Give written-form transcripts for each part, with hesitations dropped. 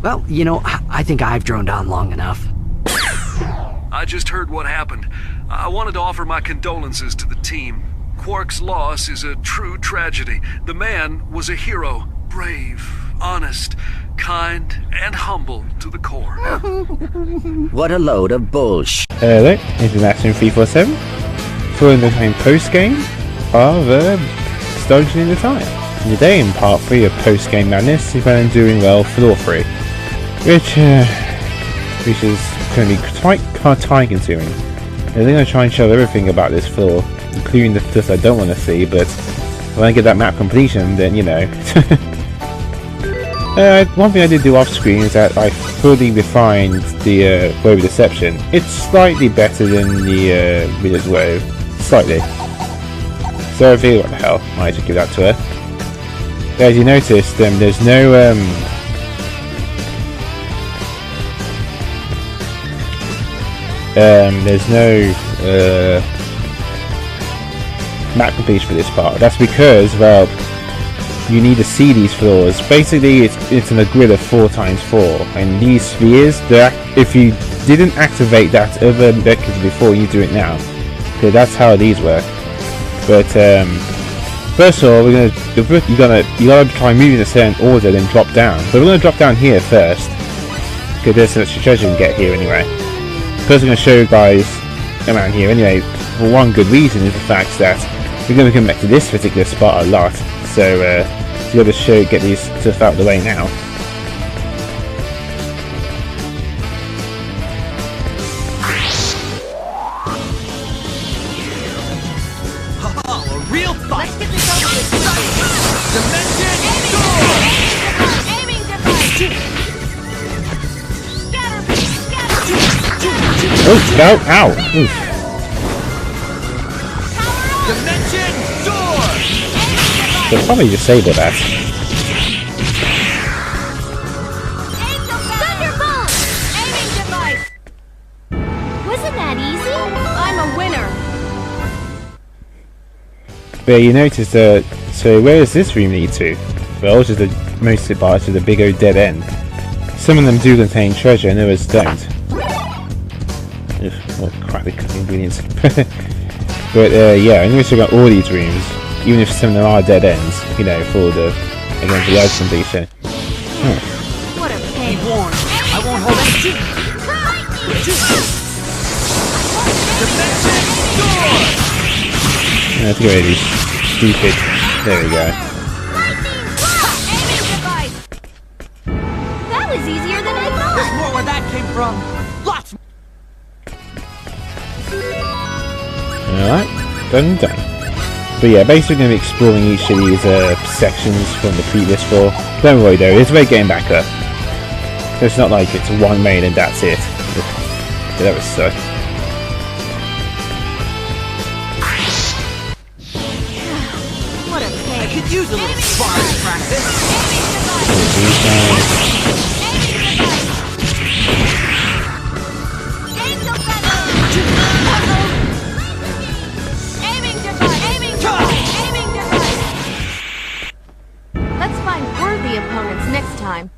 Well, you know, I think I've droned on long enough. I just heard what happened. I wanted to offer my condolences to the team. Quark's loss is a true tragedy. The man was a hero. Brave, honest, kind, and humble to the core. What a load of bullshit. Hello, this is Maximum 347 for the time post-game of Stones in the Time. Today in part 3 of post-game madness is when I'm doing well floor 3, which is going to be quite time consuming. I'm going to try and show everything about this floor, including the stuff I don't want to see, but when I get that map completion, then you know. One thing I did do off screen is that I fully refined the Woe Deception. It's slightly better than the Wizard's Woe. Slightly. So I feel what the hell, I might just give that to her. As you noticed, there's no map completion for this part. That's because, well, you need to see these floors. Basically, it's in a grid of 4x4, and these spheres, if you didn't activate that other mechanism before, you do it now. Okay, that's how these work. But first of all, you gotta try moving in a certain order, then drop down. But we're gonna drop down here first, because there's so much treasure you can get here anyway. First, I'm gonna show you guys around here anyway. For one good reason is the fact that we're gonna come back to this particular spot a lot. So you gotta get these stuff out of the way now. Real fight! Let's get this over with! Dimension door! Aiming device! Scatter! Oh, ow! Oof. Dimension door! They'll probably disable that. Thunderbolt! Aiming device! Wasn't that easy? I'm a winner! But you notice that, so where does this room lead to? Well, to the most part to the big old dead end. Some of them do contain treasure and others don't. Ugh, what crap ingredients. But yeah, I notice we've got all these rooms, even if some of them are dead ends, you know, for the ice completion. What a pain. Be warned, I won't hold it. Dimension door! Let's get rid of these stupid. There we go. That was easier than I thought. There's more where that came from. Lots. Alright, done. But yeah, basically going to be exploring each of these sections from the previous floor. Don't worry though, it's very getting back up. So it's not like it's one main and that's it. Yeah, that was suck. What a pain. I could use a little sparring practice. Let's find worthy opponents next time.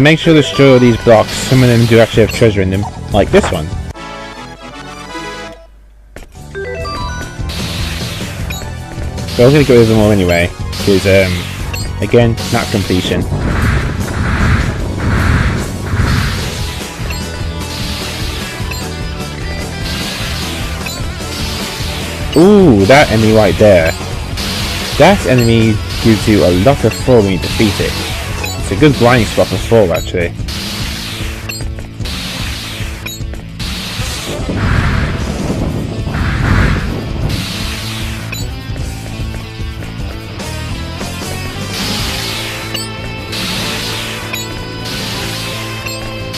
Make sure to destroy all these blocks. Some of them do actually have treasure in them, like this one. So I'm going to go over them all anyway, because again, map completion. Ooh, that enemy right there. That enemy gives you a lot of fall when you defeat it. It's a good grinding spot for fall, actually.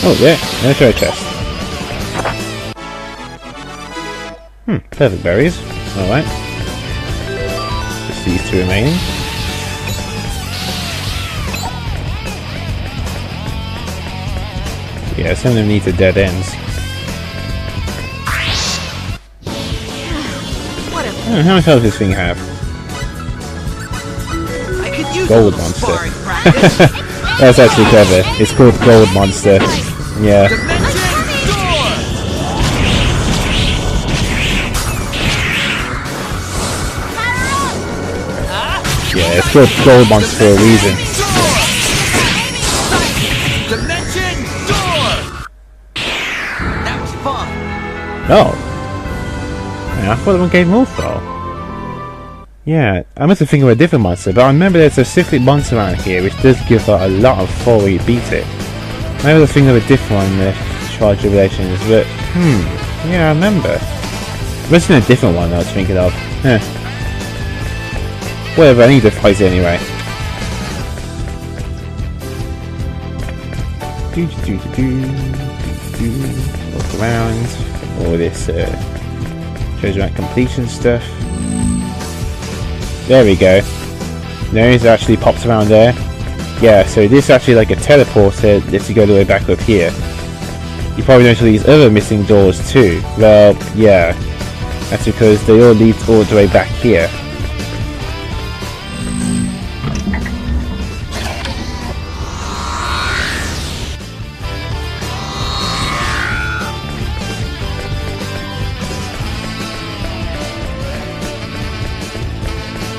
Oh yeah, there's a chest. Perfect berries. Alright. Just these two remaining. Yeah, some of them need the dead ends. How much health does this thing have? I could use Gold a monster. sparring practice. That's actually clever. It's called Gold Monster. Yeah. Yeah, it's called Gold Monster for a reason. Dimension door. That was fun. Oh. Yeah, I thought one gave more for. Yeah, I must have thinking of a different monster, but I remember there's a specific monster around here which does give a lot of fall when you beat it. Maybe I was thinking of a different one in the Tribulations, but yeah, I remember. It must have been a different one I was thinking of. Huh. Whatever, I need to fight it anyway. Walk around, all this treasure map completion stuff. There we go. Nose actually pops around there. Yeah, so this is actually like a teleporter that lets you go the way back up here. You probably notice these other missing doors too. Well, yeah, that's because they all lead all the way back here.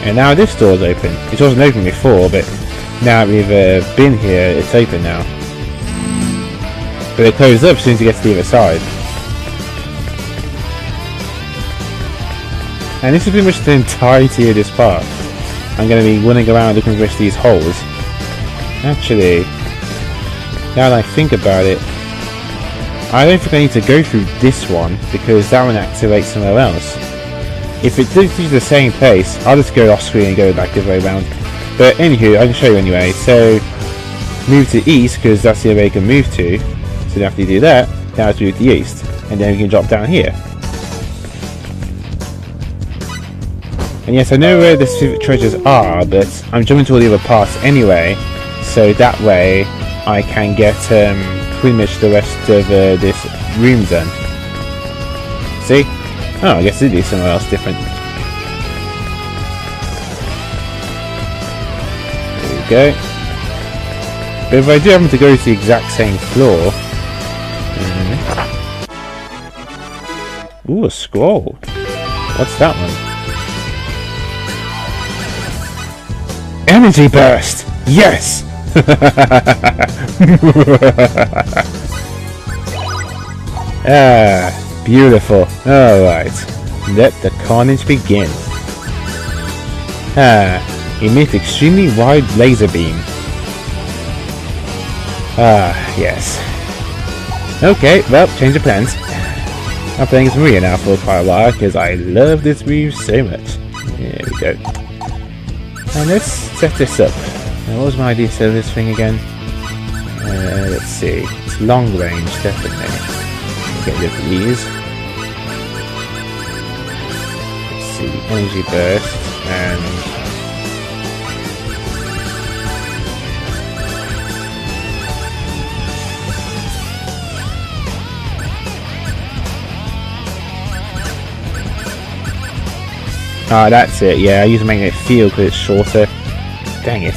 And now this door's open. It wasn't open before, but now we've been here, it's open now. But it closes up as soon as you get to the other side. And this is pretty much the entirety of this part. I'm going to be running around looking for these holes. Actually, now that I think about it, I don't think I need to go through this one, because that one activates somewhere else. If it does the same place, I'll just go off screen and go back the other way around. But anywho, I can show you anyway. So, move to east, because that's the way you can move to. So after you do that, now let's move to the east. And then we can drop down here. And yes, I know where the specific treasures are, but I'm jumping to all the other parts anyway. So that way, I can get pretty much the rest of this room done. See? Oh, I guess it'd be somewhere else different. There we go. But if I do happen to go to the exact same floor... Ooh, a scroll. What's that one? Energy burst! Yes! Ah, beautiful. Alright, let the carnage begin. Ah, emit extremely wide laser beam. Ah, yes. Okay, well, change of plans. I'm playing as Maria now for quite a while because I love this move so much. There we go. And let's set this up. Now, what was my idea for this thing again? Let's see. It's long range, definitely. Get rid of these. Let's see. Energy burst and. Ah, that's it. Yeah, I use a magnetic field because it's shorter. Dang it.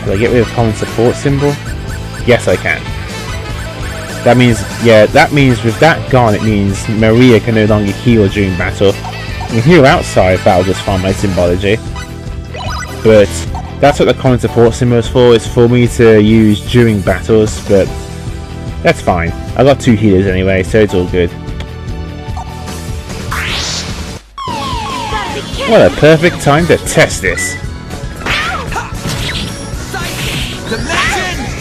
Can I get rid of common support symbol? Yes, I can. That means, yeah, that means with that gone, it means Maria can no longer heal during battle. You can heal outside battle just fine by symbology. But that's what the common support symbol is for. It's for me to use during battles, but that's fine. I got 2 healers anyway, so it's all good. What a perfect time to test this.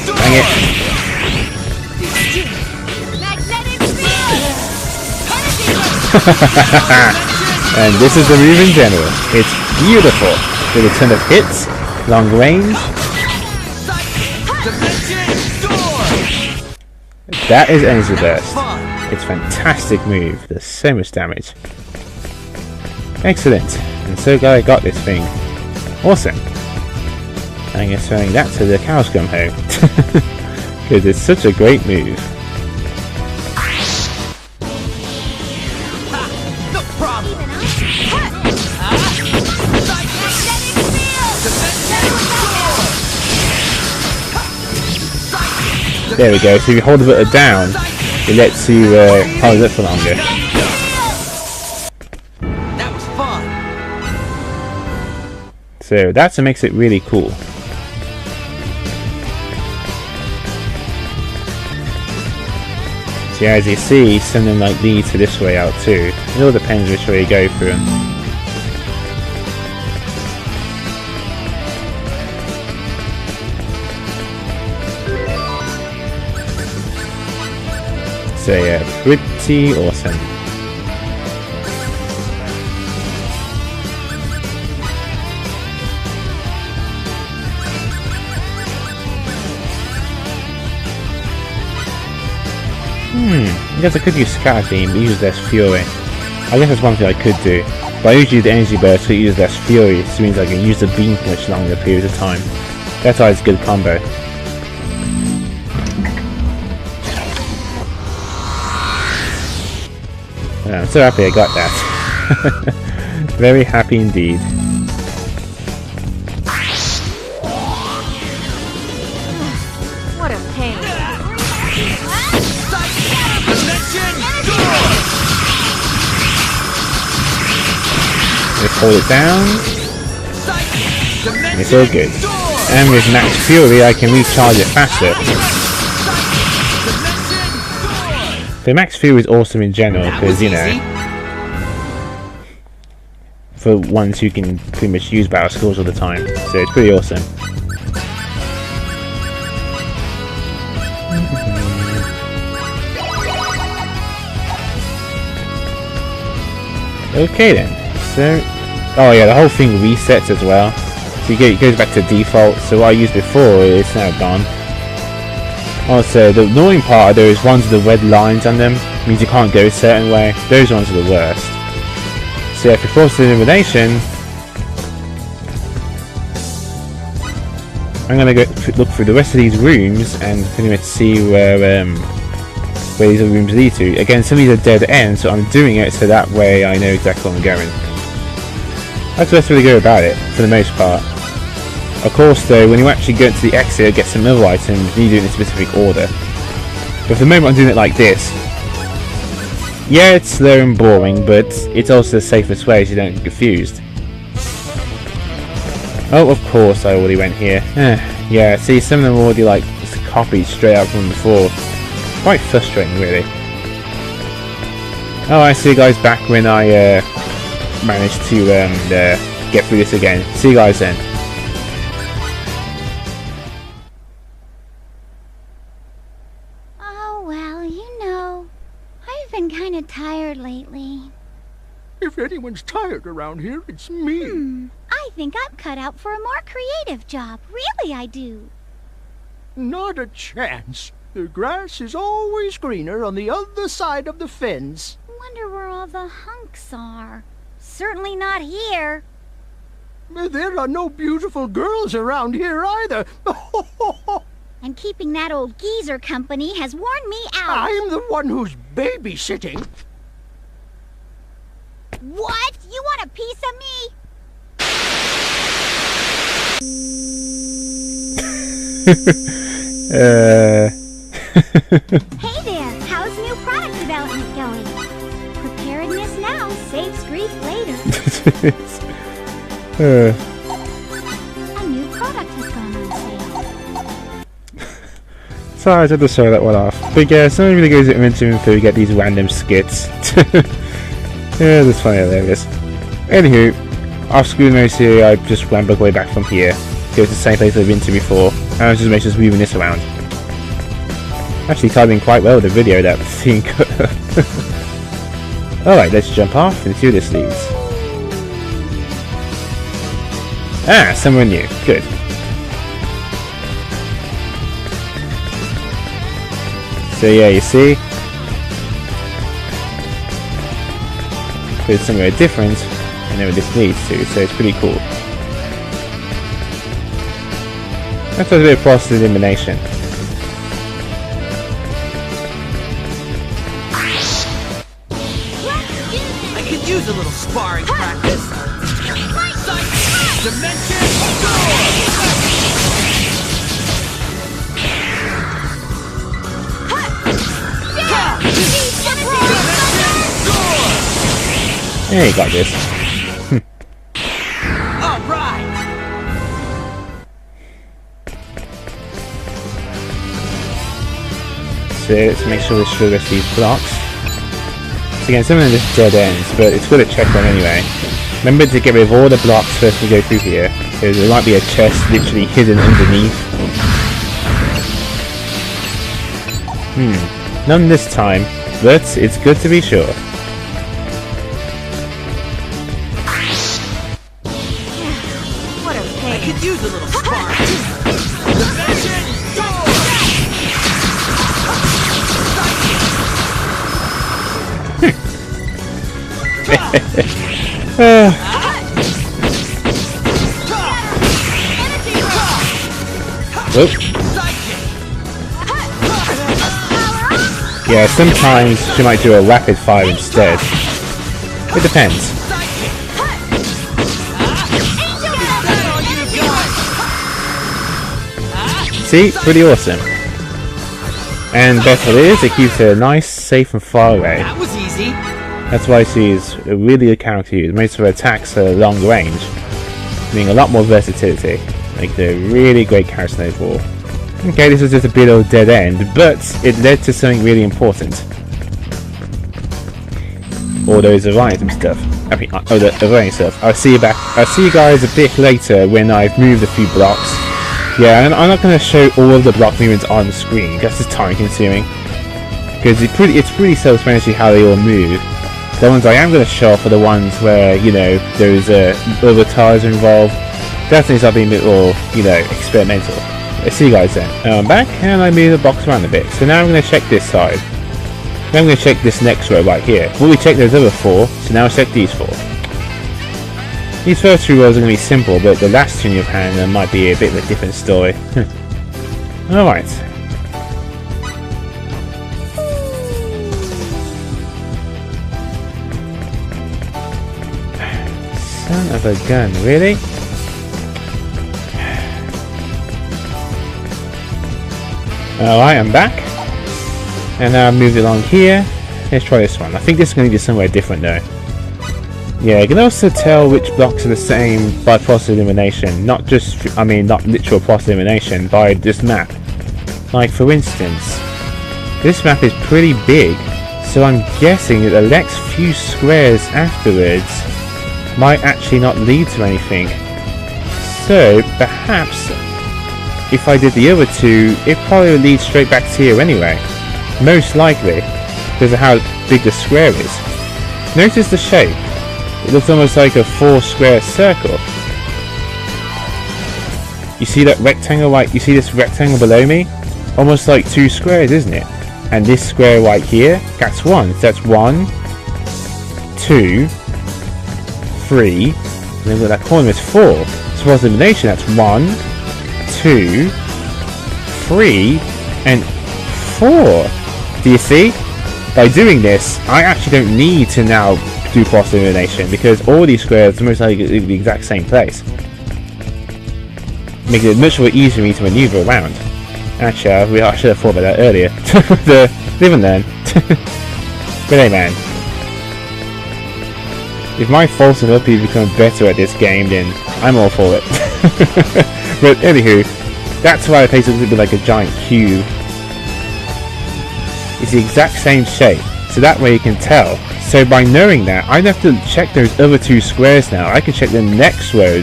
Dang it. And this is the move in general. It's beautiful. With a ton of hits, long range. That is energy burst. It's a fantastic move. Does so much damage. Excellent. I'm so glad I got this thing. Awesome. I'm just throwing that to the cows come home. Because it's such a great move. There we go. So if you hold the button down, it lets you hold it for longer. That was fun. So that's what makes it really cool. So as you see, some of them like lead to this way out too. It all depends which way you go through. So yeah, pretty awesome. I guess I could use Scatter Beam, but use less Fury. I guess that's one thing I could do. But I usually use the Energy Burst, so it uses less Fury, so it means I can use the beam for much longer periods of time. That's why it's a good combo. I'm so happy I got that. Very happy indeed. What a pain. Let's hold it down. It's all good. And with Max Fury I can recharge it faster. So Max Fury is awesome in general because, you know, for ones who can pretty much use battle skills all the time. So it's pretty awesome. Okay then. So, oh yeah, the whole thing resets as well. So it goes back to default. So what I used before is now gone. Also, the annoying part are those ones with the red lines on them. Means you can't go a certain way. Those ones are the worst. So if you force the elimination, I'm gonna go look through the rest of these rooms and pretty much see where these rooms lead to. Again, some of these are dead ends, so I'm doing it so that way I know exactly where I'm going. That's the best way to go about it, for the most part. Of course though, when you actually go to the exit, get some other items, you do it in a specific order. But for the moment I'm doing it like this. Yeah, it's slow and boring, but it's also the safest way so you don't get confused. Oh, of course I already went here. Yeah, see, some of them are already like copied straight out from before. Quite frustrating, really. Oh, I see you guys back when I managed to get through this again. See you guys then. Oh, well, you know, I've been kind of tired lately. If anyone's tired around here, it's me. I think I'm cut out for a more creative job. Really, I do. Not a chance. The grass is always greener on the other side of the fence. Wonder where all the hunks are. Certainly not here. There are no beautiful girls around here either. And keeping that old geezer company has worn me out. I'm the one who's babysitting. What? You want a piece of me? Hey there, how's new product development going? Preparedness now saves grief later. A new product has gone on sale. Sorry, I had to show that one off. But yeah, something really goes into info, you get these random skits. Yeah, that's funny, hilarious. Anywho, off screen most here, I just rambled way back from here. Go to the same place I've been to before, and I was just moving this around. Actually tied in quite well with the video, that thing. Alright, let's jump off and see where this leads. Ah, somewhere new. Good. So yeah, you see? There's somewhere different, and then where this leads to, so it's pretty cool. That's a bit of process elimination. I could use a little sparring practice. Dimension door! Yeah, you got this. All right. So let's make sure we show us these blocks. So again, some of them are just dead ends, but it's good to check them anyway. Remember to get rid of all the blocks first we go through here, because there might be a chest literally hidden underneath. None this time, but it's good to be sure. What a I pain. could use a little spark. Dimension door. Whoop. Yeah, sometimes she might do a rapid fire instead. It depends. See? Pretty awesome. And the best of it is, it keeps her nice, safe and far away. That was easy. That's why she's a really good character to use. Most of her attacks are long range, meaning a lot more versatility. Make her a really great character overall. Okay, this was just a bit of a dead end, but it led to something really important. All those item stuff. I mean, the array stuff. I'll see you guys a bit later when I've moved a few blocks. Yeah, and I'm not going to show all of the block movements on the screen. That's just time consuming. Because it's pretty self-explanatory how they all move. The ones I am going to show off are the ones where, you know, those other tires are involved. Definitely something a bit more, you know, experimental. Let's see you guys then. I'm back and I move the box around a bit. So now I'm going to check this side. Then I'm going to check this next row right here. Well, we checked those other four, so now I'll check these four. These first two rows are going to be simple, but the last two in your hand might be a bit of a different story. Alright. Son of a gun, really? Alright, I'm back. And now I've moved along here. Let's try this one. I think this is going to be somewhere different though. Yeah, you can also tell which blocks are the same by process elimination. Not just, I mean, not literal process elimination, by this map. Like for instance, this map is pretty big, so I'm guessing that the next few squares afterwards might actually not lead to anything. So, perhaps, if I did the other two, it probably would lead straight back to here anyway. Most likely, because of how big the square is. Notice the shape. It looks almost like a 4-square circle. You see that rectangle you see this rectangle below me? Almost like 2 squares, isn't it? And this square right here, that's 1. So that's 1, 2, 3, and then that corner is 4. So for elimination, that's 1, 2, 3, and 4. Do you see? By doing this, I actually don't need to now do cross elimination because all these squares are most likely the exact same place. Making it much more easier for me to maneuver around. Actually, I should have thought about that earlier. Live and learn. But hey man, if my faults and help you become better at this game, then I'm all for it. But anywho, that's why the place looks a bit like a giant cube. It's the exact same shape, so that way you can tell. So by knowing that, I don't have to check those other 2 squares now. I can check the next row,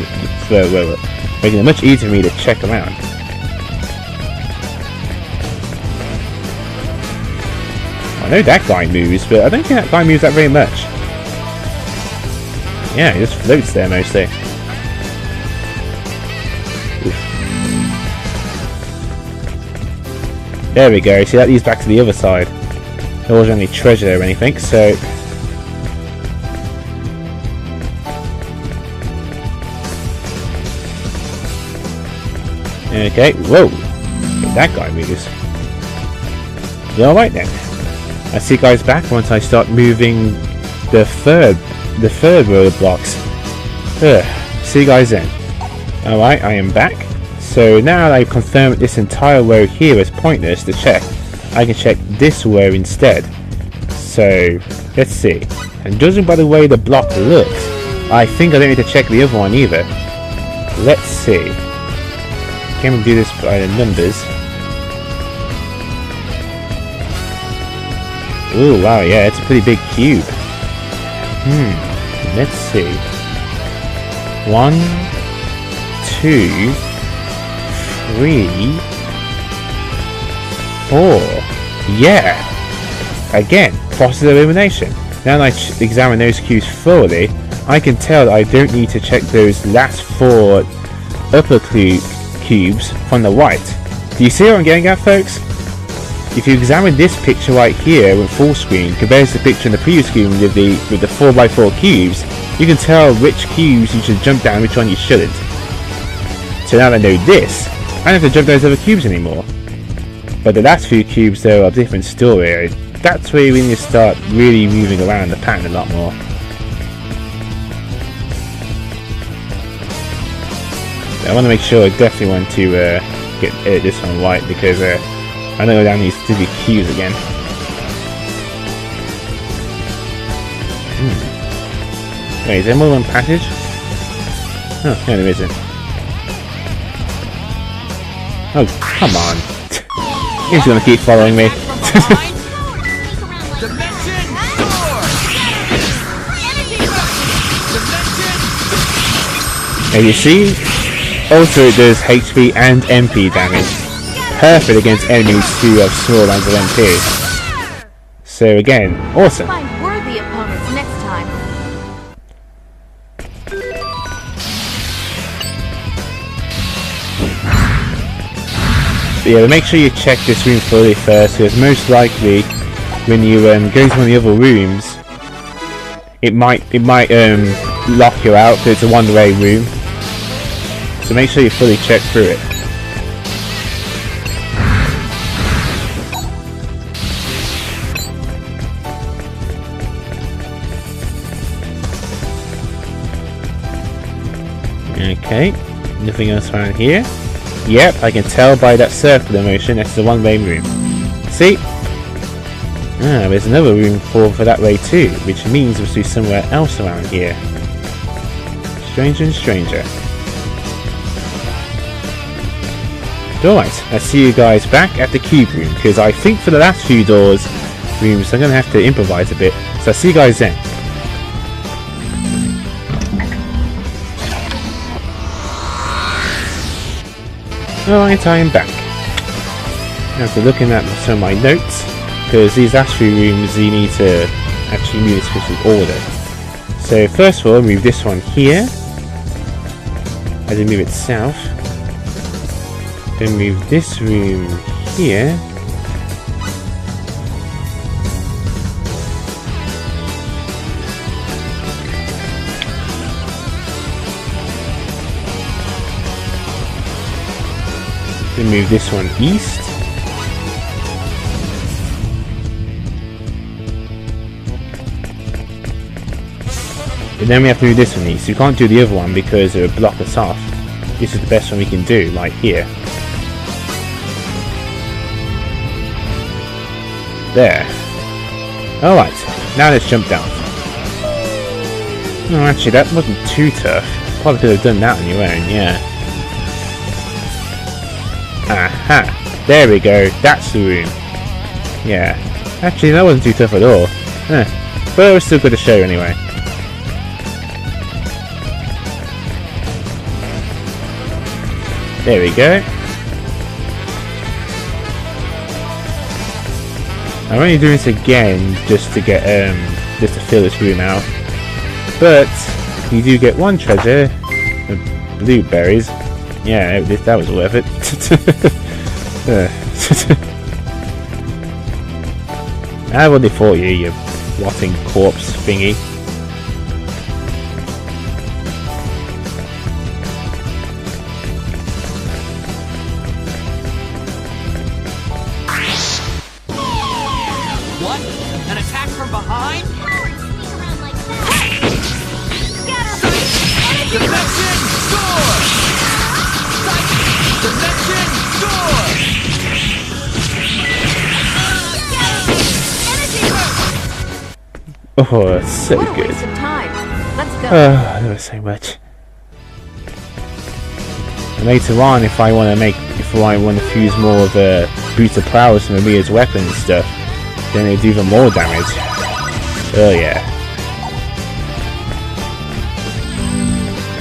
making it much easier for me to check around. I know that guy moves, but I don't think that guy moves that very much. Yeah, he just floats there mostly. Oof. There we go, see that leads back to the other side. There wasn't any treasure there or anything, so... Okay, whoa! That guy moves. Alright then. I'll see you guys back once I start moving the third row of blocks. See you guys then. Alright, I am back. So now that I've confirmed this entire row here is pointless to check, I can check this row instead. So let's see. And judging by the way the block looks, I think I don't need to check the other one either. Let's see. Can we do this by the numbers? Ooh, wow, yeah, it's a pretty big cube. Let's see. 1, 2, 3, 4. Yeah! Again, process of elimination. Now that I examine those cubes thoroughly, I can tell that I don't need to check those last 4 upper cubes from the right. Do you see what I'm getting at, folks? If you examine this picture right here with full screen compared to the picture in the previous screen with the 4x4 cubes, you can tell which cubes you should jump down and which one you shouldn't. So now that I know this, I don't have to jump those other cubes anymore. But the last few cubes though are a different story. That's where you need to start really moving around the pattern a lot more. I want to make sure I definitely want to edit this one right because I know down these stupid cubes again. Wait, is there more than one passage? Oh, no, there isn't. Oh, come on. He's gonna keep following me. And you see? Also it does HP and MP damage. Perfect against enemies who have small amounts of MP. So again, awesome. Find worthy opponents next time. But yeah, make sure you check this room fully first, because most likely when you go into one of the other rooms, it might lock you out because it's a one-way room. So make sure you fully check through it. Okay, nothing else around here. Yep, I can tell by that circular motion that's the one-way room. See? Ah, there's another room for that way too, which means we'll see somewhere else around here. Stranger and stranger. Alright, I'll see you guys back at the cube room, because I think for the last few rooms I'm going to have to improvise a bit. So I'll see you guys then. Alright, I am back. After looking at some of my notes, because these last few rooms you need to actually move in specific order. So first of all, move this one here. As I move it south. Then move this room here. Then move this one east. And then we have to move this one east. You can't do the other one because it would block us off. This is the best one we can do, like here. There. Alright, now let's jump down. Oh, actually, that wasn't too tough. Probably could have done that on your own, yeah. Aha! There we go, that's the room. Yeah. Actually, that wasn't too tough at all. But it was still good to show anyway. There we go. I'm only doing this again just to get just to fill this room out. But you do get one treasure, the blueberries. Yeah, that was worth it. I only fought you, you rotting corpse thingy. What? An attack from behind? Dimension door! Dimension door! Oh, it's so What a good. waste of time. Let's go. There was so much. And later on, if I want to fuse more of boots of prowess and Maria's weapon and stuff, then they do even more damage. Oh yeah.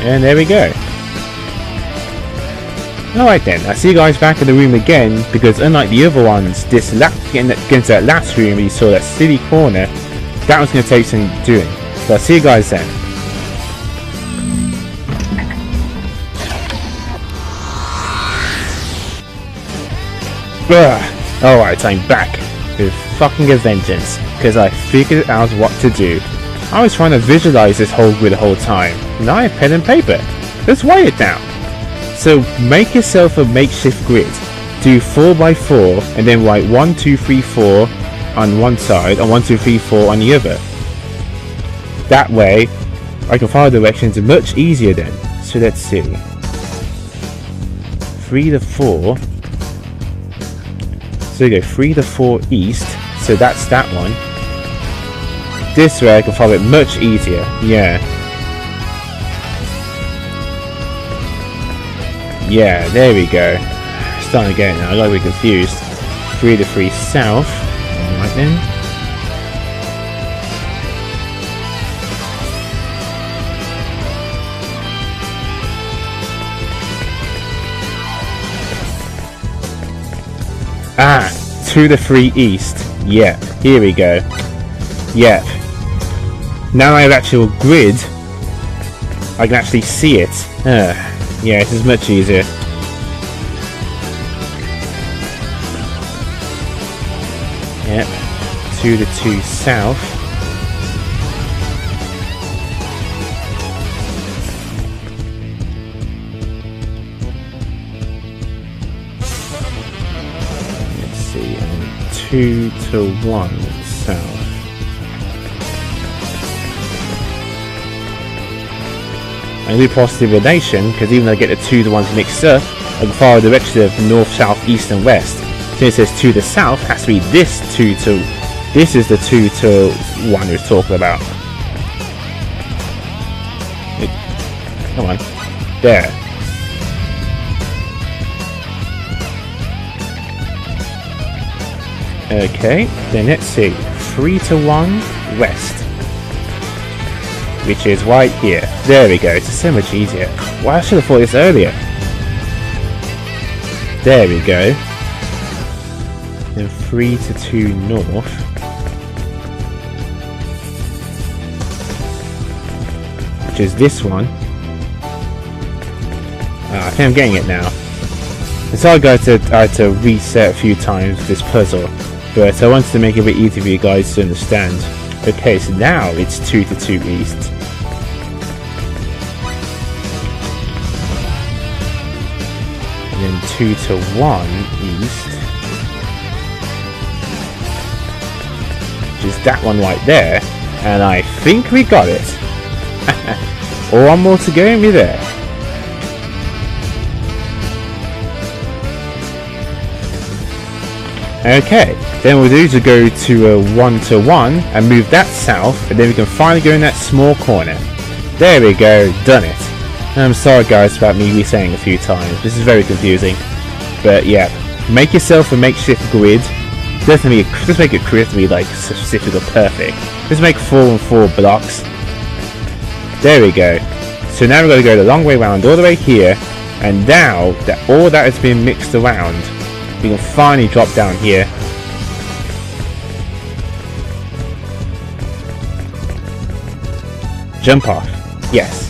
And there we go. Alright then, I'll see you guys back in the room again, because unlike the other ones, getting into that last room where you saw that silly corner, that was going to take some doing. So I'll see you guys then. Alright, I'm back with fucking a vengeance, because I figured out what to do. I was trying to visualize this whole grid the whole time. Now I have pen and paper. Let's write it down. So make yourself a makeshift grid. Do 4x4 and then write 1, 2, 3, 4 on one side and 1, 2, 3, 4 on the other. That way I can follow directions much easier then. So let's see. 3 to 4. So we go 3 to 4 east. So that's that one. This way I can follow it much easier. Yeah. Yeah, there we go. Starting to get it now, I got a bit confused. 3 to 3 south. Alright then. Ah, 2 to 3 east. Yep, here we go. Yep. Now I have actual grid, I can actually see it. Yeah, this is much easier. Yep. 2 to 2 south. Let's see, and 2 to 1 south. I do positive relation, because even though I get the 2 to 1s mixed up, I can follow the direction of north, south, east and west. Since it says 2 to south, has to be this 2 to... This is the 2 to 1 we're talking about. Come on. There. Okay, then let's see. 3 to 1 west. Which is right here. There we go. It's so much easier. Well, I should have thought this earlier. There we go. Then 3 to 2 north. Which is this one. I think I'm getting it now. And so I had to reset a few times this puzzle. But I wanted to make it a bit easier for you guys to understand. Okay, so now it's 2 to 2 east. And then 2 to 1 east. Which is that one right there. And I think we got it. One more to go and be there. Okay, then what we'll do is go to a 1 to 1 and move that south, and then we can finally go in that small corner. There we go, done it. And I'm sorry guys about me re-saying a few times, this is very confusing. But yeah, make yourself a makeshift grid. Doesn't just make it crispy like specific or perfect. Just make 4 and 4 blocks. There we go. So now we're going to go the long way around all the way here, and now that all that has been mixed around, we can finally drop down here. Jump off. Yes.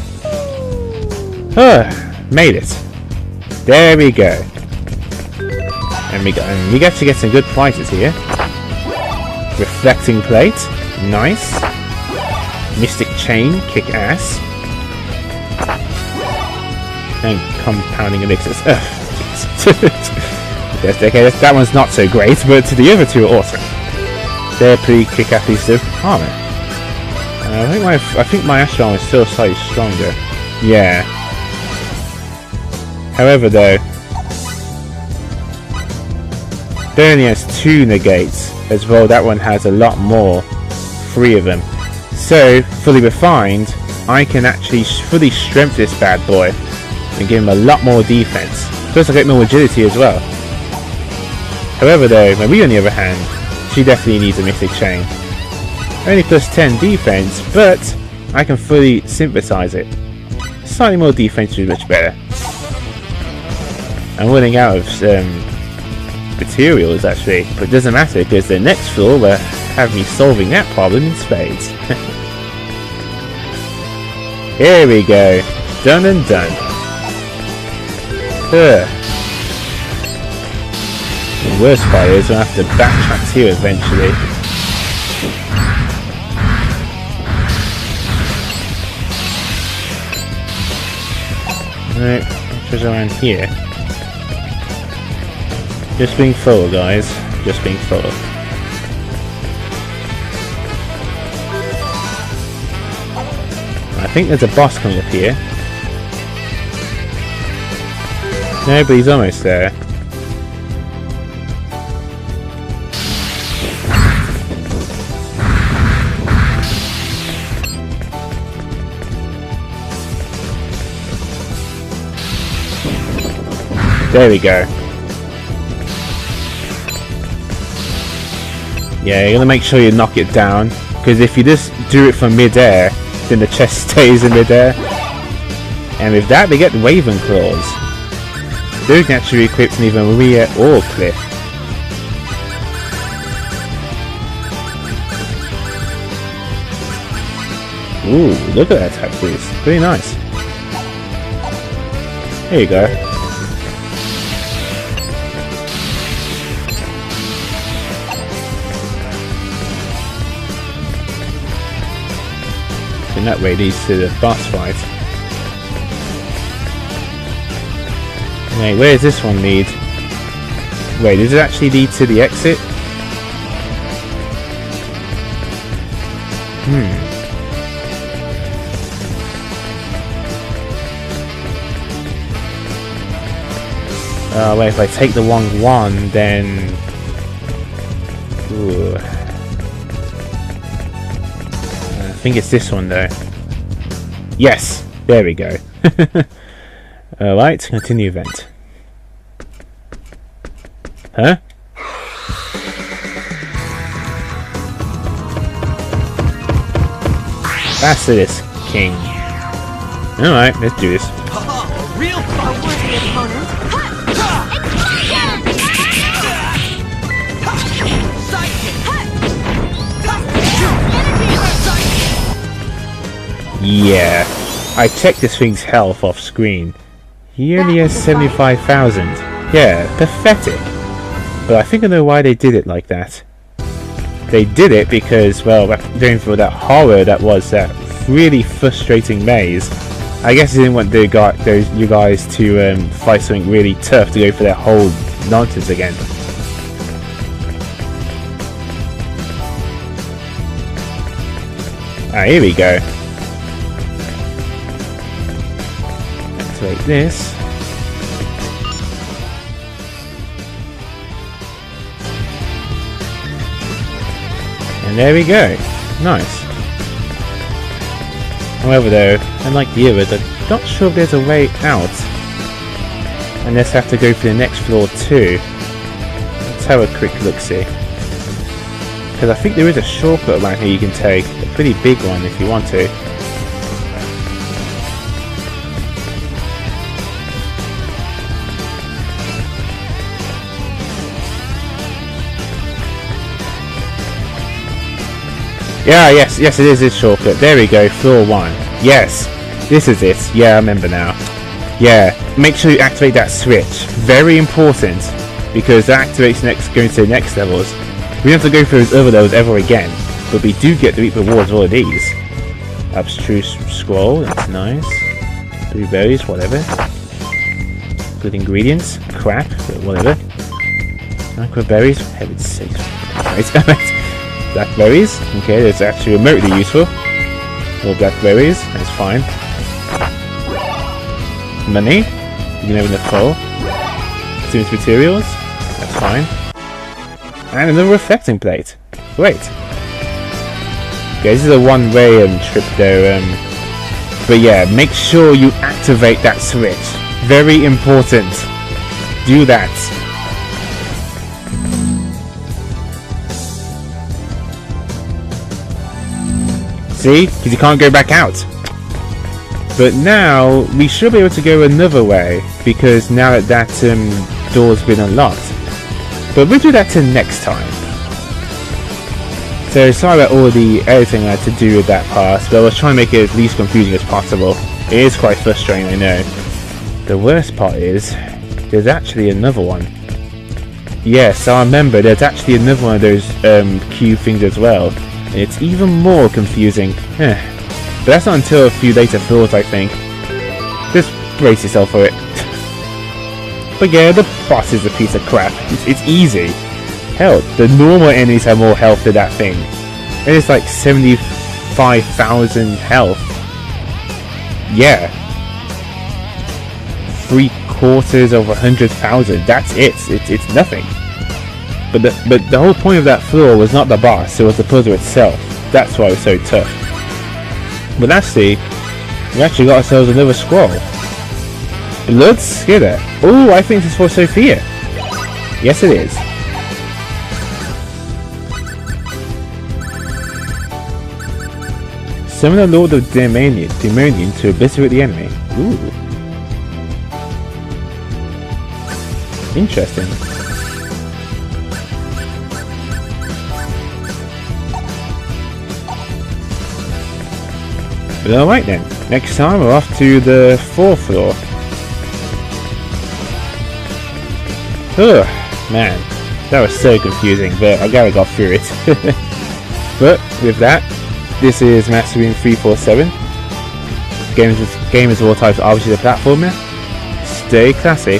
Made it. There we go. And we get to get some good prizes here. Reflecting plate. Nice. Mystic chain. Kick ass. And compounding elixirs. Yes, okay, that one's not so great, but the other two are awesome. They're pretty kick-ass pieces of armor. I think my Astro armor is still slightly stronger. Yeah. However, though, that only has 2 negates, as well. That one has a lot more, 3 of them. So, fully refined, I can actually fully strengthen this bad boy and give him a lot more defense. Plus I get more agility as well. However though, Marie on the other hand, she definitely needs a Mythic Chain. Only plus 10 defense, but I can fully synthesize it. Slightly more defense is much better. I'm running out of materials actually, but it doesn't matter because the next floor will have me solving that problem in spades. Here we go. Done and done. The worst part is I'll have to backtrack here eventually. Right, which was around here. Just being full, guys. Just being full. I think there's a boss coming up here. No, but he's almost there. There we go. Yeah, you're gonna make sure you knock it down, because if you just do it from mid-air, then the chest stays in mid-air. And with that, they get Raven Claws. Those can actually be equipped in either Maria or Cliff. Ooh, look at that attack boost. Pretty nice. There you go. And that way leads to the boss fight. Wait, where does this one lead? Wait, does it actually lead to the exit? Wait, if I take the wrong one, then... Ooh. I think it's this one though. Yes! There we go. Alright, continue event. Huh? Basilisk King. Alright, let's do this. Real worthy opponent. Yeah, I checked this thing's health off screen. He only has 75,000. Yeah, pathetic. But I think I know why they did it like that. They did it because, well, going for that horror that was that really frustrating maze, I guess they didn't want you guys to fight something really tough to go for that whole nonsense again. Ah, here we go. Activate this. And there we go. Nice. However though, unlike the others, I'm not sure if there's a way out. Unless I have to go for the next floor too. Let's have a quick look-see. Because I think there is a shortcut around here you can take. A pretty big one if you want to. Yeah, yes, it is this shortcut. There we go, floor 1. Yes, this is it. Yeah, I remember now. Yeah, make sure you activate that switch. Very important, because that activates going to the next levels. We don't have to go through those other levels ever again, but we do get to reap rewards of all of these. Abstruse scroll, that's nice. Blueberries, whatever. Good ingredients, crap, whatever. Microberries, for heaven's sake. Right. Blackberries, okay, that's actually remotely useful. More blackberries, that's fine. Money, you can open the full. Students materials, that's fine. And another reflecting plate, great. Okay, this is a one-way trip though. But yeah, make sure you activate that switch. Very important. Do that. See? Because you can't go back out. But now, we should be able to go another way. Because now that door's been unlocked. But we'll do that till next time. So sorry about all the editing I had to do with that part. But I was trying to make it as least confusing as possible. It is quite frustrating, I know. The worst part is, there's actually another one. Yes, I remember, there's actually another one of those cube things as well. And it's even more confusing. But that's not until a few later floors, I think. Just brace yourself for it. But yeah, the boss is a piece of crap. It's easy. Hell, the normal enemies have more health than that thing. And it's like 75,000 health. Yeah. 3/4 of 100,000. That's it. It's nothing. But the whole point of that floor was not the boss, it was the puzzle itself. That's why it was so tough. But lastly, we actually got ourselves another scroll. Let's get it. Oh, I think this is for Sophia. Yes, it is. Summon the Lord of Demonian to obliterate the enemy. Ooh. Interesting. But alright then, next time we're off to the 4th floor. Ugh, man, that was so confusing, but I gotta got through it. But with that, this is Mastering 347. Games of all types, obviously the platformer. Stay classy.